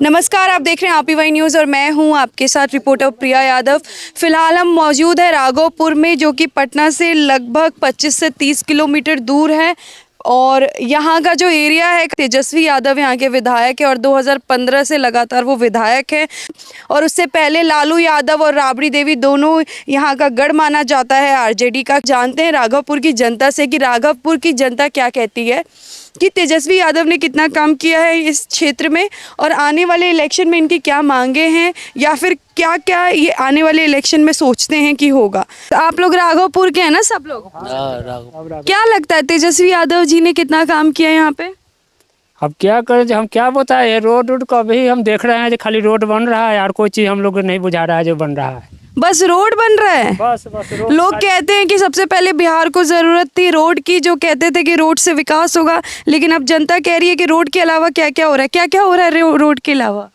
नमस्कार, आप देख रहे हैं APY न्यूज़ और मैं हूं आपके साथ रिपोर्टर प्रिया यादव। फिलहाल हम मौजूद है राघोपुर में, जो कि पटना से लगभग 25 से 30 किलोमीटर दूर है। और यहाँ का जो एरिया है, तेजस्वी यादव यहाँ के विधायक है और 2015 से लगातार वो विधायक है। और उससे पहले लालू यादव और राबड़ी देवी दोनों यहाँ का गढ़ माना जाता है आरजेडी का। जानते हैं राघोपुर की जनता से कि राघोपुर की जनता क्या कहती है, कि तेजस्वी यादव ने कितना काम किया है इस क्षेत्र में और आने वाले इलेक्शन में इनकी क्या मांगे हैं, या फिर क्या क्या ये आने वाले इलेक्शन में सोचते हैं कि होगा। तो आप लोग राघोपुर के हैं ना सब लोग? क्या लगता है तेजस्वी यादव जी ने कितना काम किया यहाँ पे? अब क्या करें, जो हम क्या बताएं, रोड को अभी हम देख रहे हैं जो खाली रोड बन रहा है, यार कोई चीज़ हम लोग को नहीं बुझा रहा है जो बन रहा है। बस रोड बन रहा है। बस रोड। लोग कहते हैं कि सबसे पहले बिहार को जरूरत थी रोड की, जो कहते थे कि रोड से विकास होगा, लेकिन अब जनता कह रही है कि रोड के अलावा क्या क्या हो रहा है। क्या क्या हो रहा है रोड के अलावा?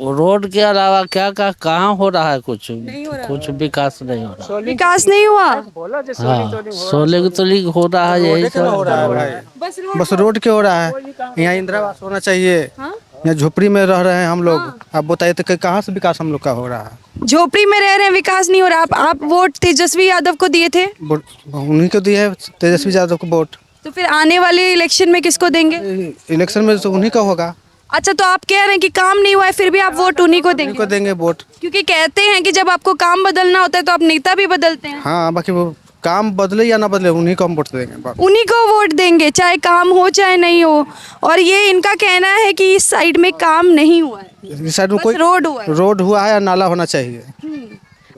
रोड के अलावा क्या क्या कहाँ हो रहा है? कुछ नहीं हो रहा। कुछ विकास नहीं हो रहा। विकास नहीं हुआ। हाँ, सोले की तोली हो रहा है, यही सब हो रहा है भाई। बस रोड के हो रहा है। यहाँ इंदिरा आवास होना चाहिए। यहाँ झोपड़ी में रह रहे हैं हम लोग। आप बताइए तो कहाँ से विकास हम लोग का हो रहा है? झोपड़ी में रह रहे हैं, विकास नहीं हो रहा। आप वोट तेजस्वी यादव को दिए थे? उन्हीं को दिए है, तेजस्वी यादव को वोट। तो फिर आने वाले इलेक्शन में किसको देंगे? इलेक्शन में तो उन्हीं का होगा। अच्छा, तो आप कह रहे हैं कि काम नहीं हुआ है, फिर भी आप वोट उन्हीं को उन्हीं देंगे? को देंगे वोट। क्योंकि कहते हैं कि जब आपको काम बदलना होता है तो आप नेता भी बदलते हैं। हाँ, बाकी वो काम बदले या ना बदले उन्हीं को हम वोट देंगे। उन्हीं को वोट देंगे, चाहे काम हो चाहे नहीं हो। और ये इनका कहना है कि इस साइड में काम नहीं हुआ है, इस साइड में बस कोई रोड हुआ है। रोड हुआ है या नाला होना चाहिए।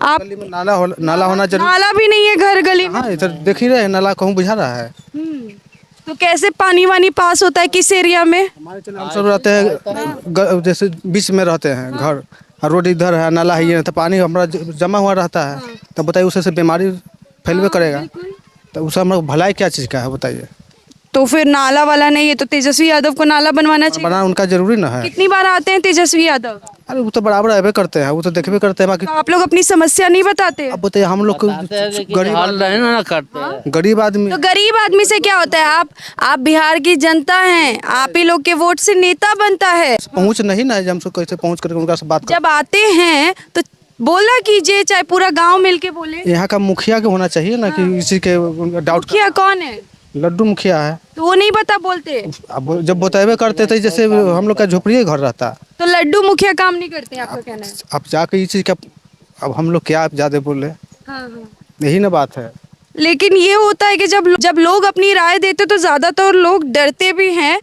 आप गली में नाला होना जरूरी। नाला भी नहीं है घर गली में। हाँ, इधर देख ही रहे हैं, नाला कहूँ बुझा रहा है। तो कैसे पानी वानी पास होता है, किस एरिया में? हम सब रहते हैं जैसे बीच में रहते हैं घर, और रोड इधर है, नाला है, ये तो पानी हमारा जमा हुआ रहता है। तब बताइए उससे से बीमारी फैलवे करेगा। तो उससे हमारा भलाई क्या चीज़ का है बताइए? तो फिर नाला वाला नहीं है तो तेजस्वी यादव को नाला बनवाना चाहिए। बनाना उनका जरूरी ना है। कितनी बार आते हैं तेजस्वी यादव? अरे वो तो बराबर अबे करते हैं, वो तो देखबे करते हैं। बाकी तो आप लोग अपनी समस्या नहीं बताते? अब बताइए हम लोग को गरीब नहीं ना करते हैं। गरीब आदमी। तो गरीब आदमी से क्या होता है? आप बिहार की जनता हैं, आप ही लोग के वोट से नेता बनता है। पहुँच नहीं ना है, हमसे कैसे पहुँच करके उनका से बात कर। जब आते हैं तो बोला कीजिए, चाहे पूरा गांव मिलके बोले। यहाँ का मुखिया के होना चाहिए ना, कि इसी के डाउट। मुखिया कौन है? लड्डू मुखिया है। तो वो नहीं बता बोलते? अब जब बतावे करते थे, जैसे हम लोग का झोपड़ी घर रहता। तो लड्डू मुखिया काम नहीं करते, आपका कहना है? अब जाके ये चीज़ का अब हम लोग क्या ज़्यादा बोले, हाँ हाँ। यही ना बात है। लेकिन ये होता है कि जब लोग अपनी राय देते तो ज़्यादातर लोग डरते भी हैं,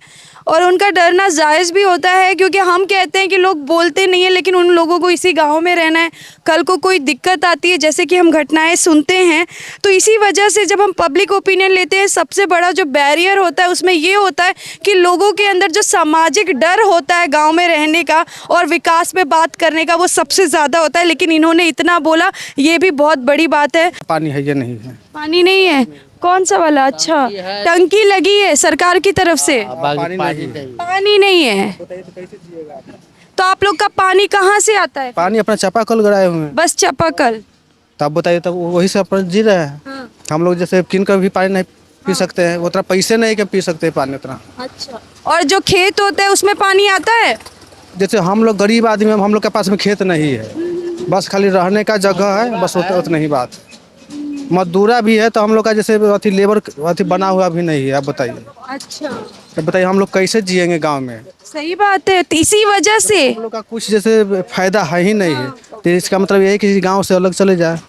और उनका डरना जायज़ भी होता है, क्योंकि हम कहते हैं कि लोग बोलते नहीं है, लेकिन उन लोगों को इसी गांव में रहना है। कल को कोई दिक्कत आती है, जैसे कि हम घटनाएं सुनते हैं, तो इसी वजह से जब हम पब्लिक ओपिनियन लेते हैं, सबसे बड़ा जो बैरियर होता है उसमें ये होता है कि लोगों के अंदर जो सामाजिक डर होता है गाँव में रहने का और विकास पे बात करने का, वो सबसे ज़्यादा होता है। लेकिन इन्होंने इतना बोला, ये भी बहुत बड़ी बात है। पानी है या नहीं है? पानी नहीं है? कौन सा वाला? अच्छा, टंकी लगी है सरकार की तरफ से, पानी नहीं। पानी नहीं है। तो आप लोग का पानी कहाँ से आता है? पानी अपना चापाकल गड़ाए हुए हैं। बस चापाकल। तब बताइए, तब वही से अपन जी रहे हैं। हाँ। हम लोग जैसे किन का भी पानी नहीं पी सकते हैं, उतना पैसे नहीं कि पी सकते हैं पानी उतना। अच्छा, और जो खेत होता है उसमें पानी आता है? जैसे हम लोग गरीब आदमी, हम लोग के पास में खेत नहीं है, बस खाली रहने का जगह है, बस उतना ही बात। मजदूरा भी है तो हम लोग का जैसे अथी लेबर अथी बना हुआ भी नहीं है। आप बताइए। अच्छा, तो बताइए हम लोग कैसे जिएंगे गांव में? सही बात है। तो इसी वजह से हम लोग का कुछ जैसे फायदा है ही नहीं है। तो इसका मतलब यही कि गांव से अलग चले जाए,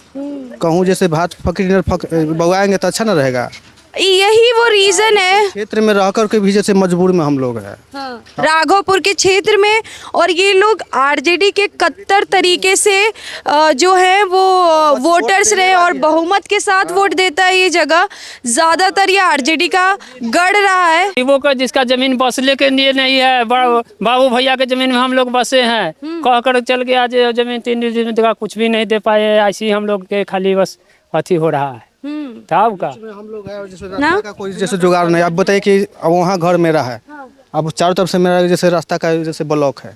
कहूँ जैसे भात फकीर बगाएंगे तो अच्छा ना रहेगा। यही वो रीजन है। क्षेत्र में रहकर के भी जैसे मजबूर में हम लोग हैं। राघोपुर के क्षेत्र में, और ये लोग आरजेडी के कट्टर तरीके से जो है वो वोटर्स रहे और बहुमत के साथ वोट देता है। ये जगह ज़्यादातर ये आरजेडी का गढ़ रहा है। गरीबों का जिसका जमीन बसने के लिए नहीं है, बाबू भैया के जमीन में हम लोग बसे हैं, कह कर चल गया आज जमीन 3 दिन का कुछ भी नहीं दे पाए। ऐसे ही हम लोग के खाली बस अथी हो रहा है। तब का हम लोग है जैसे रास्ता का कोई जैसे जुगाड़ नहीं। अब बताइए कि अब वहाँ घर मेरा है, अब चारों तरफ से मेरा जैसे रास्ता का जैसे ब्लॉक है,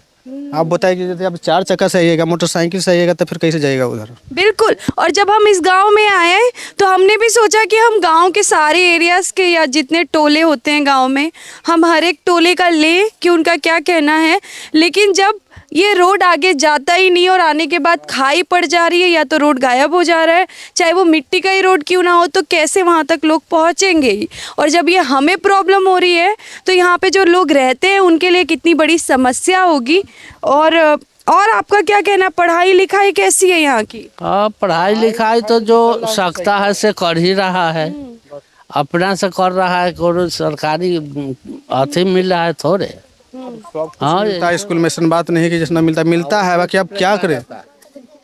आप बताइए कि यदि आप 4 चक्का से आइएगा, मोटरसाइकिल से आइएगा तो फिर कैसे जाएगा उधर? बिल्कुल। और जब हम इस गांव में आए तो हमने भी सोचा कि हम गांव के सारे एरियाज़ के या जितने टोले होते हैं गांव में, हम हर एक टोले का लें कि उनका क्या कहना है। लेकिन जब ये रोड आगे जाता ही नहीं और आने के बाद खाई पड़ जा रही है या तो रोड गायब हो जा रहा है, चाहे वो मिट्टी का ही रोड क्यों ना हो, तो कैसे वहाँ तक लोग पहुँचेंगे ही। और जब ये हमें प्रॉब्लम हो रही है तो यहाँ पे जो लोग रहते हैं उनके लिए कितनी बड़ी समस्या होगी। और आपका क्या कहना, पढ़ाई लिखाई कैसी है यहाँ की? हाँ, पढ़ाई लिखाई तो जो सकता है से कर ही रहा है, अपना से कर रहा है, कोई सरकारी अथी मिल रहा है थोड़े। हाँ, मिलता है स्कूल में, ऐसा बात नहीं है कि जितना मिलता है, बाकी आप क्या करें।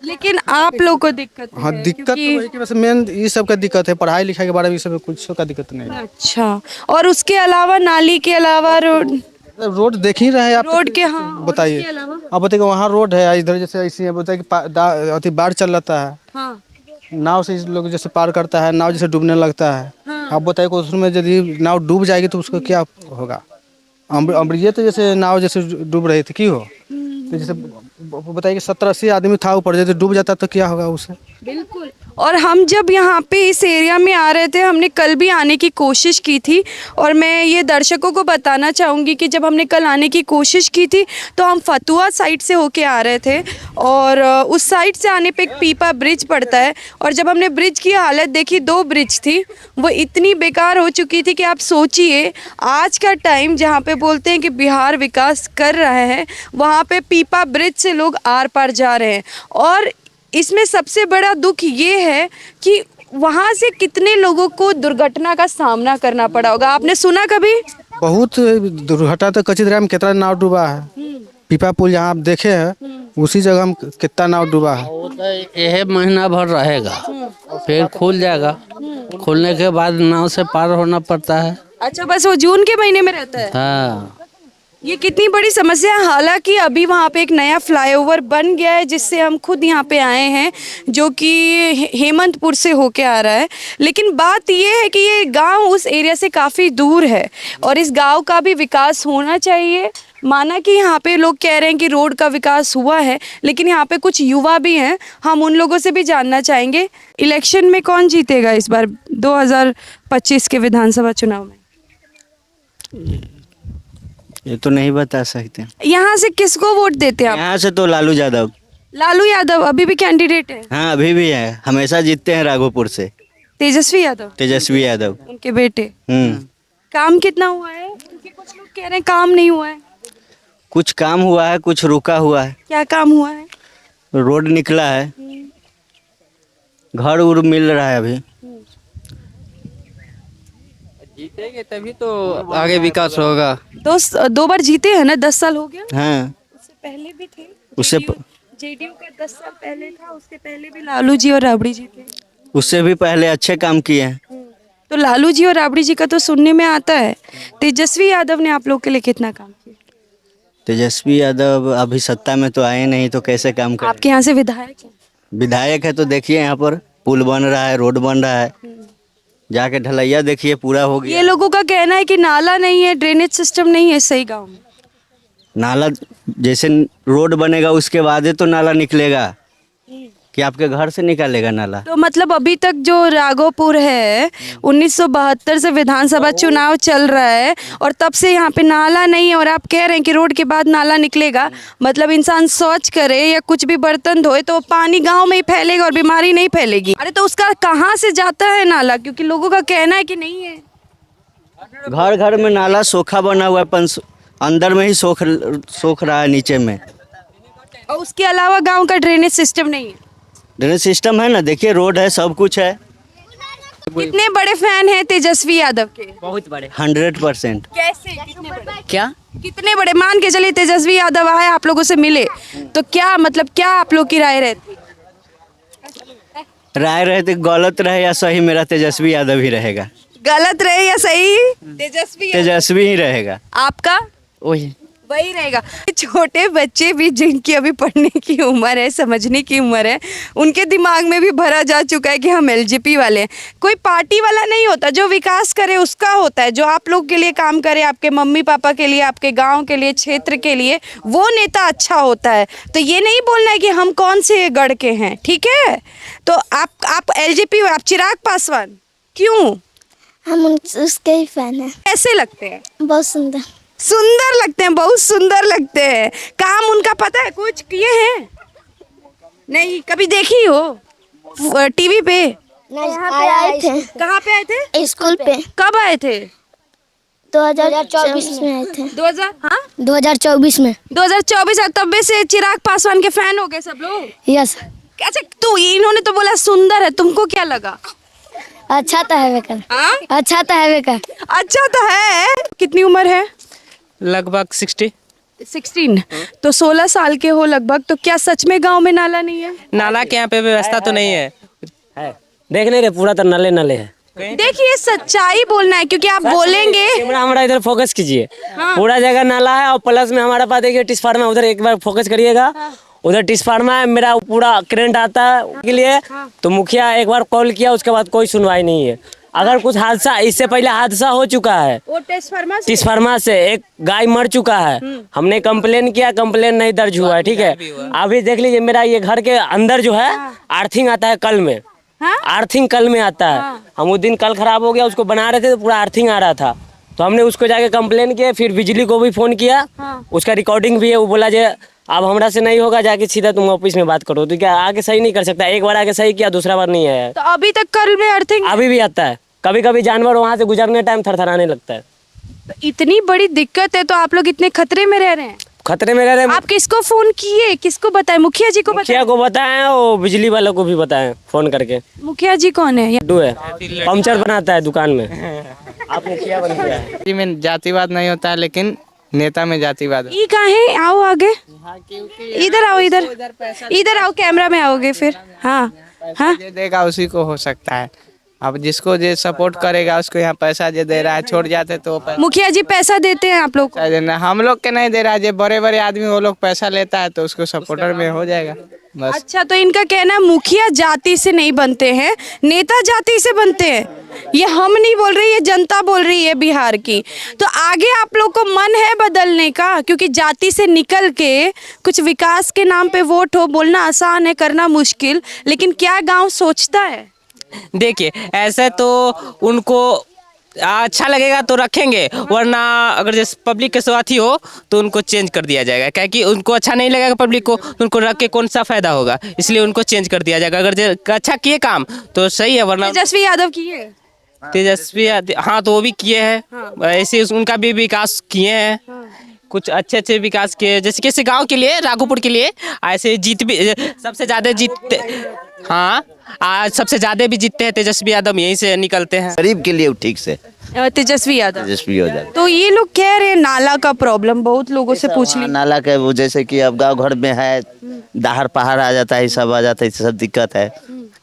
लेकिन आप लोग को दिक्कत हाँ, है दिक्कत तो क्योंकि- वही कि बस मेन ये सब का दिक्कत है, पढ़ाई लिखाई के बारे में ये सब कुछ का दिक्कत नहीं है। अच्छा, और उसके अलावा नाली के अलावा रोड देख ही रहे हैं आप, रोड के, हाँ, और बताइए। उसके अलावा? आप बताइए वहाँ रोड है, इधर जैसे ऐसी है, बताइए कि अति बाढ़ चल रहता है, हाँ, नाव से लोग जैसे पार करता है, नाव जैसे डूबने लगता है। हाँ। आप बताइए कि उसमें यदि नाव डूब जाएगी तो उसको क्या होगा? ये तो जैसे नाव जैसे डूब रही थी, क्यों हो तो जैसे बताइए कि 70-80 आदमी था ऊपर, यदि डूब जाता तो क्या होगा उसे? बिल्कुल। और हम जब यहाँ पे इस एरिया में आ रहे थे, हमने कल भी आने की कोशिश की थी, और मैं ये दर्शकों को बताना चाहूँगी कि जब हमने कल आने की कोशिश की थी तो हम फतुआ साइड से होके आ रहे थे, और उस साइड से आने पे एक पीपा ब्रिज पड़ता है, और जब हमने ब्रिज की हालत देखी, 2 ब्रिज थी, वो इतनी बेकार हो चुकी थी कि आप सोचिए आज का टाइम जहाँ पे बोलते हैं कि बिहार विकास कर रहा है, वहाँ पे पीपा ब्रिज से लोग आर पार जा रहे हैं। और इसमें सबसे बड़ा दुख ये है कि वहाँ से कितने लोगों को दुर्घटना का सामना करना पड़ा होगा। आपने सुना कभी? बहुत दुर्घटना तो कचिद्रा में कितना नाव डूबा है, पीपा पुल जहाँ आप देखे हैं उसी जगह हम कितना नाव डूबा है। वो तो यह महीना भर रहेगा, फिर खुल जाएगा, खुलने के बाद नाव से पार होना पड़ता है। अच्छा, बस वो जून के महीने में रहता है। हाँ, ये कितनी बड़ी समस्या है। हालांकि अभी वहाँ पे एक नया फ्लाईओवर बन गया है जिससे हम खुद यहाँ पे आए हैं, जो कि हेमंतपुर से होके आ रहा है। लेकिन बात ये है कि ये गांव उस एरिया से काफ़ी दूर है और इस गांव का भी विकास होना चाहिए। माना कि यहाँ पे लोग कह रहे हैं कि रोड का विकास हुआ है, लेकिन यहाँ पे कुछ युवा भी हैं, हम उन लोगों से भी जानना चाहेंगे। इलेक्शन में कौन जीतेगा इस बार 2025 के विधानसभा चुनाव में? ये तो नहीं बता सकते। यहाँ से किसको वोट देते हैं आप? यहाँ से तो लालू यादव। लालू यादव अभी भी कैंडिडेट है? हाँ, अभी भी है, हमेशा जीतते हैं राघोपुर से। तेजस्वी यादव, तेजस्वी यादव। उनके बेटे। हम्म। काम कितना हुआ है? क्योंकि कुछ लोग कह रहे हैं काम नहीं हुआ है। कुछ काम हुआ है, कुछ रुका हुआ है। क्या काम हुआ है? रोड निकला है, घर उर मिल रहा है अभी। जीतेंगे तभी तो आगे विकास होगा। 2 बार जीते हैं ना, 10 साल हो गया। हाँ, उससे पहले भी थे। उससे जेडीयू का 10 साल पहले था, उसके पहले भी लालू जी और राबड़ी जी थे। उससे भी पहले अच्छे काम किए हैं। तो लालू जी और राबड़ी जी का तो सुनने में आता है। तेजस्वी यादव ने आप लोग के लिए कितना काम किया? तेजस्वी यादव अभी सत्ता में तो आए नहीं, तो कैसे काम करें? आपके यहाँ से विधायक है? विधायक है तो देखिए यहाँ पर पुल बन रहा है, रोड बन रहा है, जाके ढलैया देखिए पूरा हो गया। ये लोगों का कहना है कि नाला नहीं है, ड्रेनेज सिस्टम नहीं है सही गाँव में। नाला जैसे रोड बनेगा उसके बाद ही तो नाला निकलेगा, कि आपके घर से निकालेगा नाला? तो मतलब अभी तक जो राघोपुर है 1972 से विधानसभा चुनाव चल रहा है और तब से यहाँ पे नाला नहीं है, और आप कह रहे हैं कि रोड के बाद नाला निकलेगा। मतलब इंसान शौच करे या कुछ भी बर्तन धोए तो पानी गांव में ही फैलेगा और बीमारी नहीं फैलेगी। अरे तो उसका कहाँ से जाता है नाला? क्योंकि लोगों का कहना है कि नहीं है। घर घर में नाला सोखा बना हुआ है, अंदर में ही सोख रहा है नीचे में। और उसके अलावा गाँव का ड्रेनेज सिस्टम नहीं है। ड्रेनेज सिस्टम है ना, देखिए रोड है, सब कुछ है। कितने बड़े फैन हैं तेजस्वी यादव के? बहुत बड़े। 100%। कैसे? कितने बड़े? क्या? कितने बड़े? मान के चलिए तेजस्वी यादव आए, आप लोगों से मिले, तो क्या मतलब क्या आप लोग की राय रहती? राय रहे तो गलत रहे या सही, मेरा तेजस्वी यादव ही रहेगा। गलत रहे या सही? तेजस्वी यादव। तेजस्वी ही रहेगा। आपका? वही वही रहेगा। छोटे बच्चे भी जिनकी अभी पढ़ने की उम्र है, समझने की उम्र है, उनके दिमाग में भी भरा जा चुका है कि हम एलजेपी वाले हैं। कोई पार्टी वाला नहीं होता, जो विकास करे उसका होता है, जो आप लोग के लिए काम करे, आपके मम्मी पापा के लिए, आपके गांव के लिए, क्षेत्र के लिए, वो नेता अच्छा होता है। तो ये नहीं बोलना है कि हम कौन से गढ़ के हैं, ठीक है। तो आप एलजेपी, आप चिराग पासवान, क्यों? हम उसके ही फैन हैं। कैसे लगते हैं? बहुत सुंदर। सुंदर लगते हैं, बहुत सुंदर लगते हैं। काम उनका पता है, कुछ किए हैं? नहीं, कभी देखी हो टीवी पे? आए थे। कहाँ पे आए थे? स्कूल पे। कब आए थे? 2024 में आए थे। 2000, हाँ 2024 में। 2024 तब से चिराग पासवान के फैन हो गए सब लोग। यस। अच्छा, तो इन्होंने तो बोला सुंदर है, तुमको क्या लगा? अच्छा तो है बेकार। हाँ? अच्छा तो है बेकार। अच्छा तो है। कितनी उम्र है? लगभग 60। 16। तो 16 साल के हो लगभग। तो क्या सच में गांव में नाला नहीं है? नाला के यहाँ पे व्यवस्था तो नहीं है। देख नहीं रहे, पूरा तो नले नले है। देखिए, सच्चाई बोलना है, क्योंकि आप बोलेंगे। कैमरा हमारा इधर फोकस कीजिए। पूरा जगह नाला है और प्लस में हमारा पास देखिए ट्रांसफार्मर, उधर एक बार फोकस करिएगा। उधर ट्रांसफार्मर है, मेरा पूरा करंट आता है के लिए। तो मुखिया एक बार कॉल किया, उसके बाद कोई सुनवाई नहीं है। अगर कुछ हादसा, इससे पहले हादसा हो चुका है वो ट्रांसफार्मर से, एक गाय मर चुका है। हमने कंप्लेन किया, कंप्लेन नहीं दर्ज हुआ है, ठीक है। अभी देख लीजिए, मेरा ये घर के अंदर जो है आर्थिंग आता है कल में। आर्थिंग कल में आता है। हम उस दिन कल खराब हो गया, उसको बना रहे थे तो पूरा आर्थिंग आ रहा था। तो हमने उसको जाके कंप्लेन किया, फिर बिजली को भी फोन किया। उसका रिकॉर्डिंग भी है। वो बोला जे अब हमरा से नहीं होगा, जाके सीधा तुम ऑफिस में बात करो। तो क्या आगे सही नहीं कर सकता? एक बार आगे सही किया, दूसरा बार नहीं आया। तो अभी तक कल में अर्थिंग अभी भी आता है। कभी कभी जानवर वहाँ से गुजरने टाइम थरथराने लगता है। तो इतनी बड़ी दिक्कत है, तो आप लोग इतने खतरे में रह रहे हैं। खतरे में रह रहे। आप किसको फोन किए, किसको बताए? मुखिया जी को बताए? मुखिया को बताएं और बिजली वालों को भी बताएं फोन करके। मुखिया जी कौन है? लड्डू है, पंचर बनाता है दुकान में। आप मुखिया बन गया है। जी में जातिवाद नहीं होता है, लेकिन नेता में जातिवाद है। ये कहाँ है? आओ आगे, इधर आओ, इधर आओ, कैमरा में आओगे फिर। हाँ हाँ, जे देगा उसी को हो सकता है। अब जिसको जो सपोर्ट करेगा उसको यहाँ पैसा जो दे रहा है, छोड़ जाते तो मुखिया जी पैसा देते हैं आप लोग को? हम लोग के नहीं दे रहा है। जो बड़े बड़े आदमी वो लोग पैसा लेता है तो उसको सपोर्टर में हो जाएगा बस। अच्छा, तो इनका कहना है मुखिया जाति से नहीं बनते हैं, नेता जाति से बनते हैं। ये हम नहीं बोल रहे, ये जनता बोल रही है बिहार की। तो आगे आप लोग को मन है बदलने का? क्योंकि जाति से निकल के कुछ विकास के नाम पे वोट हो, बोलना आसान है, करना मुश्किल, लेकिन क्या गांव सोचता है? देखिए, ऐसे तो उनको अच्छा लगेगा तो रखेंगे, वरना अगर जैसे पब्लिक के साथ ही हो तो उनको चेंज कर दिया जाएगा। क्या कि उनको अच्छा नहीं लगेगा पब्लिक को, तो उनको रख के कौन सा फायदा होगा, इसलिए उनको चेंज कर दिया जाएगा। अगर अच्छा किए काम तो सही है, वरना तेजस्वी यादव किए? हाँ तो वो भी किए हैं। ऐसे उनका भी विकास किए हैं। कुछ अच्छे अच्छे विकास किए, जैसे किसी गांव के लिए, राघोपुर के लिए। ऐसे जीत भी सबसे ज्यादा जीतते। हाँ, आज सबसे ज्यादा भी जीतते हैं तेजस्वी यादव, यहीं से निकलते हैं। गरीब के लिए ठीक से तेजस्वी यादव। तेजस्वी हो जाए। तो ये लोग कह रहे हैं नाला का प्रॉब्लम, बहुत लोगों से पूछ ली। नाला का वो जैसे कि अब गांव घर में है, दहाड़ पहाड़ आ जाता है, सब आ जाता है, सब दिक्कत है,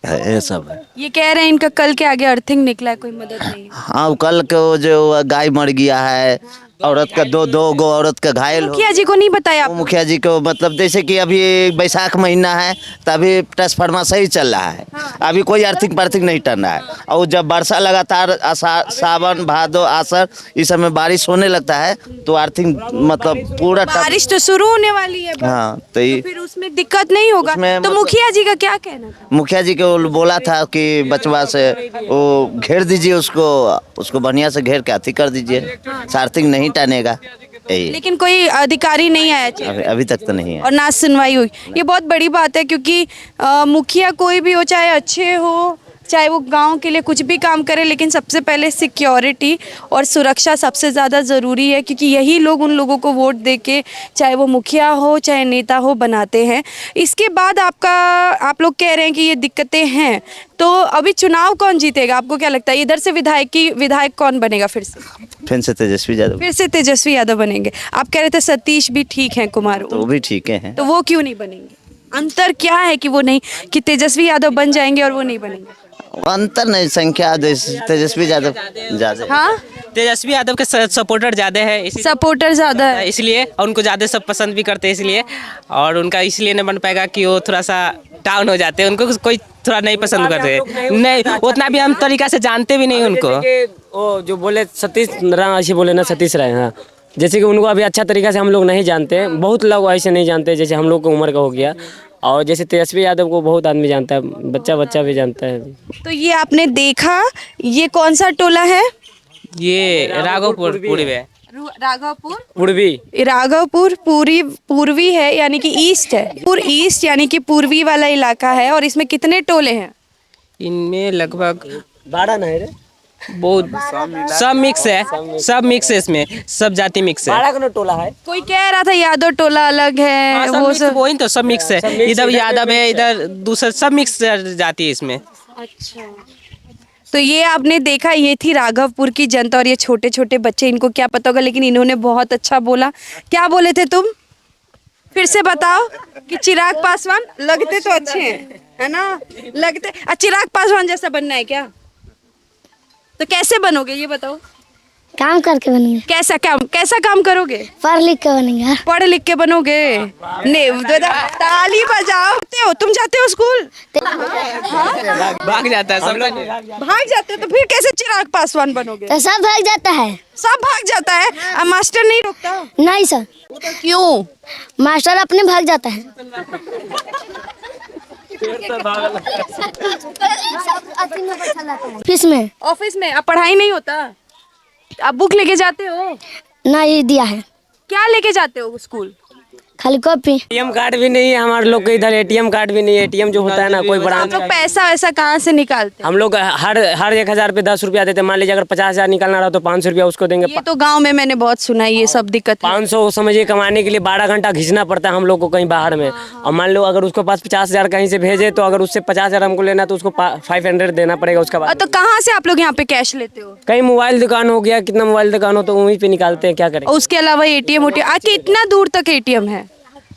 ये सब है। ये कह रहे हैं इनका कल के आगे अर्थिंग निकला है, कोई मदद नहीं है। हाँ, कल को जो गाय मर गया है, औरत का दो गो औरत का घायल हो। मुखिया जी को नहीं बताया? वो मुखिया जी को मतलब जैसे कि अभी बैसाख महीना है, तभी ट्रांसफार्मर सही चल रहा है। अभी कोई आर्थिक पार्थिक नहीं टन रहा है। और जब वर्षा लगातार सावन भादो आसर इस समय बारिश होने लगता है तो आर्थिक मतलब पूरा बारिश तो शुरू होने वाली है। हाँ, तो फिर उसमें दिक्कत नहीं होगा। तो मुखिया जी का क्या कहना था? मुखिया जी को बोला था कि बचवा से वो घेर दीजिए, उसको बढ़िया से घेर के अथी कर दीजिए, आर्थिक नहीं टानेगा। लेकिन कोई अधिकारी नहीं आया अभी तक तो नहीं है और ना सुनवाई हुई। ये बहुत बड़ी बात है, क्योंकि मुखिया कोई भी हो, चाहे अच्छे हो, चाहे वो गांव के लिए कुछ भी काम करे, लेकिन सबसे पहले सिक्योरिटी और सुरक्षा सबसे ज़्यादा ज़रूरी है, क्योंकि यही लोग उन लोगों को वोट दे के, चाहे वो मुखिया हो चाहे नेता हो, बनाते हैं। इसके बाद आप लोग कह रहे हैं कि ये दिक्कतें हैं, तो अभी चुनाव कौन जीतेगा? आपको क्या लगता है इधर से विधायक कौन बनेगा? फिर से तेजस्वी यादव बनेंगे। आप कह रहे थे सतीश भी ठीक है, कुमार, तो वो भी ठीक है। तो वो क्यों नहीं बनेंगे? अंतर क्या है कि वो नहीं, कि तेजस्वी यादव बन जाएंगे और वो नहीं बनेंगे? अंतर नहीं, संख्या तेजस्वी यादव ज्यादा। हाँ, तेजस्वी यादव के सपोर्टर ज़्यादा है, सपोर्टर ज़्यादा है। इसलिए और उनको ज़्यादा सब पसंद भी करते हैं इसलिए, और उनका इसलिए नहीं बन पाएगा कि वो थोड़ा सा डाउन हो जाते हैं, उनको कोई थोड़ा नहीं पसंद करते, नहीं उतना भी हम तरीका से जानते भी नहीं उनको। वो जो बोले सतीश राय ऐसे बोले ना, सतीश राय, हाँ, जैसे कि उनको अभी अच्छा तरीका से हम लोग नहीं जानते, बहुत लोग ऐसे नहीं जानते जैसे हम लोग को उम्र का हो गया, और जैसे तेजस्वी यादव को बहुत आदमी जानता है, बच्चा भी जानता है। तो ये आपने देखा, ये कौन सा टोला है? ये राघवपुर पूर्वी है। राघवपुर पूर्वी पूर्वी है, यानी कि ईस्ट है। ईस्ट यानी कि पूर्वी वाला इलाका है। और इसमें कितने टोले हैं? इनमें लगभग 12 नहीं रे, बहुत सब मिक्स है, सब मिक्स है, इसमें सब जाति मिक्स है। 12 का टोला है। कोई कह रहा था यादव टोला अलग है, हाँ, वो सब वही तो सब मिक्स है, इधर यादव है, इधर दूसरा, सब मिक्स जाति है इसमें। अच्छा, तो ये आपने देखा, ये थी राघवपुर की जनता। और ये छोटे छोटे बच्चे, इनको क्या पता होगा, लेकिन इन्होंने बहुत अच्छा बोला। क्या बोले थे तुम? फिर से बताओ। कि चिराग पासवान लगते तो अच्छे हैं, है ना? लगते चिराग पासवान जैसा बनना है क्या? तो कैसे बनोगे ये बताओ? काम करके बनेंगे। कैसा काम करोगे? पढ़ लिख के बनेंगे। पढ़ लिख के बनोगे? नहीं, ताली बजाओ। तुम जाते हो स्कूल? भाग जाता है सब लोग, भाग जाते हो, तो फिर कैसे चिराग पासवान बनोगे? तो सब भाग जाता है। सब भाग जाता है, अब मास्टर नहीं रोकता? नहीं सर। क्यों? मास्टर अपने भाग जाता है। ऑफिस में अब पढ़ाई नहीं होता? अब बुक लेके जाते हो? नहीं दिया है। क्या लेके जाते हो स्कूल? खाली कॉपी। एटीएम कार्ड भी नहीं है हमारे लोग के इधर, एटीएम कार्ड भी नहीं है। एटीएम जो होता है ना, कोई बड़ा आप लोग पैसा वैसा कहाँ से निकालते हैं? हम लोग हर 1000 पे 10 रुपया देते। मान लीजिए अगर 50,000 निकालना रहा तो 500 रुपया उसको देंगे। ये तो गांव में मैंने बहुत सुना है, ये सब दिक्कत है। 500 समझिए कमाने के लिए 12 घंटा घिंचना पड़ता है हम लोग को कहीं बाहर में। और मान लो अगर उसको पास 50,000 कहीं से भेजे, तो अगर उससे 50,000 हमको लेना तो उसको 500 देना पड़ेगा। उसका बाद तो कहाँ से आप लोग यहाँ पे कैश लेते हो? कहीं मोबाइल दुकान हो गया, कितना मोबाइल दुकान हो तो वहीं पे निकालते हैं, क्या करें। और उसके अलावा एटीएम कितना दूर तक एटीएम है?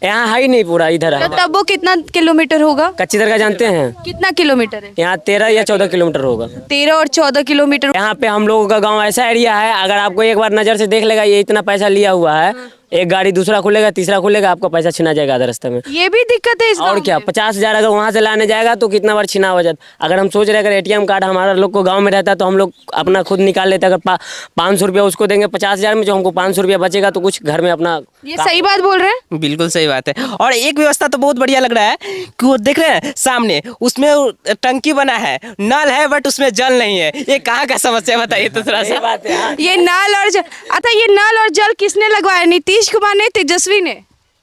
यहाँ है ही नहीं, पूरा इधर है। तो तब वो कितना किलोमीटर होगा? कच्ची दरगाह जानते हैं? कितना किलोमीटर है? यहाँ 13 या 14 किलोमीटर होगा। 13 और 14 किलोमीटर। यहाँ पे हम लोगों का गांव ऐसा एरिया है, अगर आपको एक बार नजर से देख लेगा ये इतना पैसा लिया हुआ है, एक गाड़ी दूसरा खुलेगा, तीसरा खुलेगा, आपका पैसा छिना जाएगा आधे रास्ते में। ये भी दिक्कत है इस और क्या, 50,000 अगर वहाँ से लाने जाएगा तो कितना बार छिना हो जाता। अगर हम सोच रहे अगर एटीएम कार्ड हमारा लोग को गांव में रहता तो हम लोग अपना खुद निकाल लेते। अगर 500 रुपया उसको देंगे 50,000 में, जो हमको 500 रुपया बचेगा तो कुछ घर में अपना। ये सही बात बोल रहे हैं? बिल्कुल सही बात है। और एक व्यवस्था तो बहुत बढ़िया लग रहा है कि वो देख रहे हैं सामने, उसमें टंकी बना है, नल है, बट उसमें जल नहीं है। ये कहाँ का समस्या बताइए तो थोड़ा सा। बात है। ये नल और जल, ये नल और जल किसने लगवाया? नीतीश कुमार ने, तेजस्वी ने?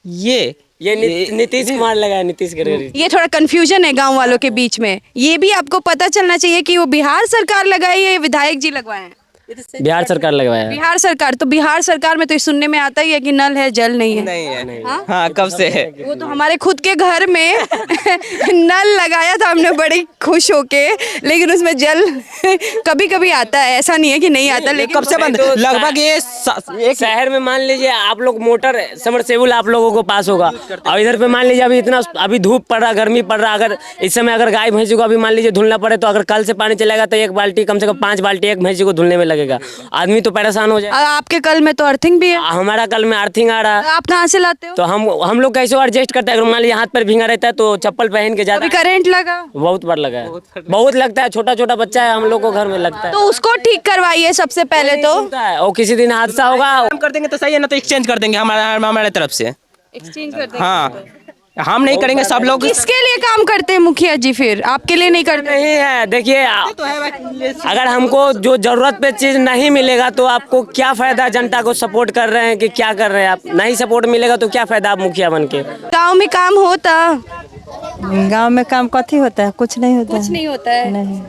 ये नीतीश कुमार लगाया, नीतीश गडकरी। ये थोड़ा कंफ्यूजन है गांव वालों के बीच में। ये भी आपको पता चलना चाहिए कि वो बिहार सरकार लगाई है, विधायक जी लगवाए हैं? बिहार सरकार लगवाया है। बिहार सरकार, तो बिहार सरकार में तो सुनने में आता ही है कि नल है जल नहीं है। नहीं है। हाँ, कब से है? वो तो हमारे खुद के घर में नल लगाया था हमने बड़ी खुश होके, लेकिन उसमें जल कभी कभी आता है, ऐसा नहीं है कि नहीं आता। लेकिन कब से बंद? लगभग ये एक शहर में मान लीजिए आप लोग मोटर समरसेबुल आप लोगों को पास होगा, और इधर पे मान लीजिए अभी इतना अभी धूप पड़ रहा, गर्मी पड़ रहा, अगर इस समय अगर गाय भैंसी को अभी मान लीजिए धुलना पड़े, तो अगर कल से पानी चलेगा तो एक बाल्टी कम से कम 5 बाल्टी एक भैंसी को धुलने में लगेगा। आदमी तो परेशान हो जाए। आपके कल में तो अर्थिंग भी है। हमारा कल में अर्थिंग आ रहा है। आप कहाँ से लाते हो? तो हम लोग कैसे एडजस्ट करते हैं? अगर मान लीजिए हाथ पर भींगा रहता है तो चप्पल पहन के जाता अभी है। करंट लगा? बहुत बार लगा है, बहुत लगता है। छोटा छोटा बच्चा है हम लोग को घर में लगता है, तो उसको ठीक करवाइए सबसे पहले तो। और किसी दिन हादसा होगा काम कर देंगे तो सही है ना, तो एक्सचेंज कर देंगे हमारे तरफ से। एक्सचेंज कर देंगे। हाँ, हम नहीं करेंगे, सब लोग। किसके लिए काम करते हैं मुखिया जी? फिर आपके लिए नहीं करते? नहीं है। देखिए अगर हमको जो जरूरत पे चीज नहीं मिलेगा तो आपको क्या फायदा? जनता को सपोर्ट कर रहे हैं कि क्या कर रहे हैं आप? नहीं सपोर्ट मिलेगा तो क्या फायदा आप मुखिया बन के? गाँव में काम होता? गांव में काम कथी होता है? कुछ नहीं होता। कुछ नहीं होता है। नहीं।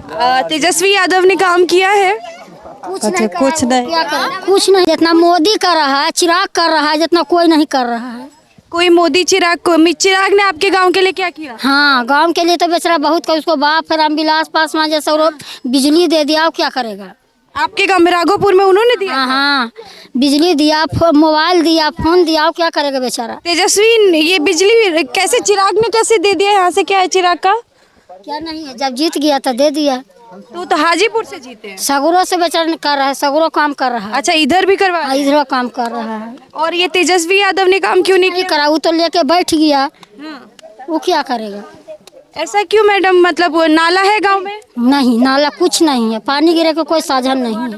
तेजस्वी यादव ने काम किया है? कुछ नहीं। कुछ नहीं। जितना मोदी कर रहा है, चिराग कर रहा है, जितना कोई नहीं कर रहा है। कोई मोदी चिराग ने आपके गांव के लिए क्या किया? हाँ, गांव के लिए तो बेचारा बहुत कर, उसको बाप रामविलास पासवान जैसा बिजली दे दिया, क्या करेगा? आपके गांव में राघोपुर में उन्होंने दिया? हाँ, बिजली दिया, मोबाइल दिया, फोन दिया, क्या करेगा बेचारा? तेजस्वी ये बिजली कैसे, चिराग ने कैसे दे दिया? यहाँ से क्या है चिराग का? क्या नहीं है, जब जीत गया तो दे दिया। तो हाजीपुर से जीते हैं। सगुरो से बेचारा कर रहा है, सगुरो काम कर रहा है। अच्छा, इधर भी करवा हाँ, इधर काम कर रहा है। और ये तेजस्वी यादव ने काम क्यों नहीं नहीं करा, वो तो लेके बैठ गया, वो क्या करेगा? किया? ऐसा क्यों मैडम? मतलब वो नाला है गांव में? नहीं, नाला कुछ नहीं है, पानी गिरे का कोई साधन नहीं है।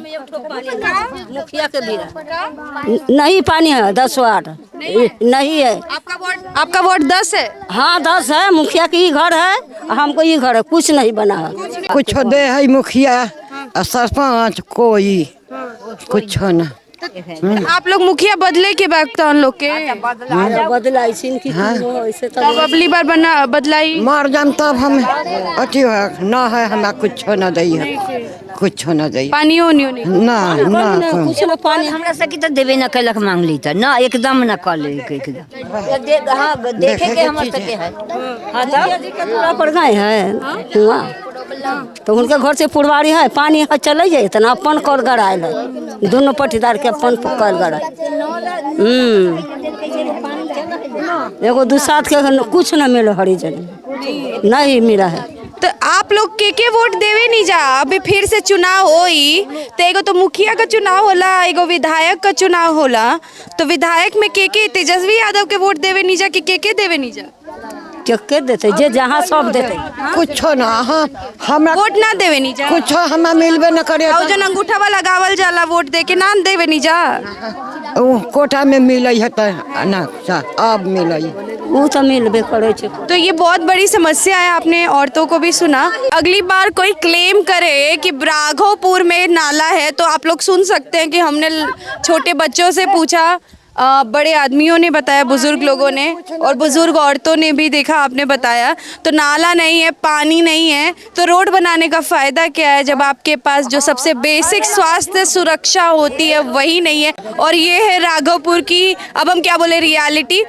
मुखिया के भी नहीं पानी है, 10 वार्ड नहीं है। आपका वार्ड 10 है? हाँ 10 है, मुखिया की ही घर है, हमको ही घर है, कुछ नहीं बना है। कुछ दे है मुखिया और सरपंच कोई कुछ ना। आप लोग मुखिया बदले के वक्त उन लोग के बदला ऐसे तो तब अगली बार बदलाई मर जान तब हम अति ना है, हमें कुछ न दी है, कुछ न दी पानी नहीं ना ना कुछ न पानी हमरा से की तो देवे न कैलक मांग ली त ना एकदम न कर ले एकदम। हाँ देखे के हमर सके है। हाँ जी के पूरा पर गए है हुआ तो उनके घर से पुरवारी है, पानी है चले जाए तना अपन कल गड़ायल है, दोनों पटीदार के अपन कल गड़ा। एगो दूसरा के कुछ न मिलो हरिजन नहीं मिला है। तो आप लोग के वोट देवे नहीं जा? अभी फिर से चुनाव होई तो एगो तो मुखिया का चुनाव होला, एगो विधायक का चुनाव होला, तो विधायक में के तेजस्वी यादव के वोट देवे नहीं जा कि के देवे नहीं जा? के देते जे जहाँ सब देते कुछ ना। हाँ हमरा वोट ना देवे नहीं जा? कुछ हमें मिलबे न करे। और जो अंगूठा वाला गावल जाला वोट दे के ना देवे नहीं जा? कोटा में मिले है तो ना अब मिले वो तो मिलबे करे छे। तो ये बहुत बड़ी समस्या है, आपने औरतों को भी सुना। अगली बार कोई क्लेम करे कि राघोपुर में नाला है तो आप लोग सुन सकते हैं कि हमने छोटे बच्चों से पूछा, बड़े आदमियों ने बताया, बुजुर्ग लोगों ने और बुजुर्ग औरतों ने भी देखा, आपने बताया। तो नाला नहीं है, पानी नहीं है, तो रोड बनाने का फ़ायदा क्या है जब आपके पास जो सबसे बेसिक स्वास्थ्य सुरक्षा होती है वही नहीं है। और ये है राघोपुर की, अब हम क्या बोले, रियलिटी।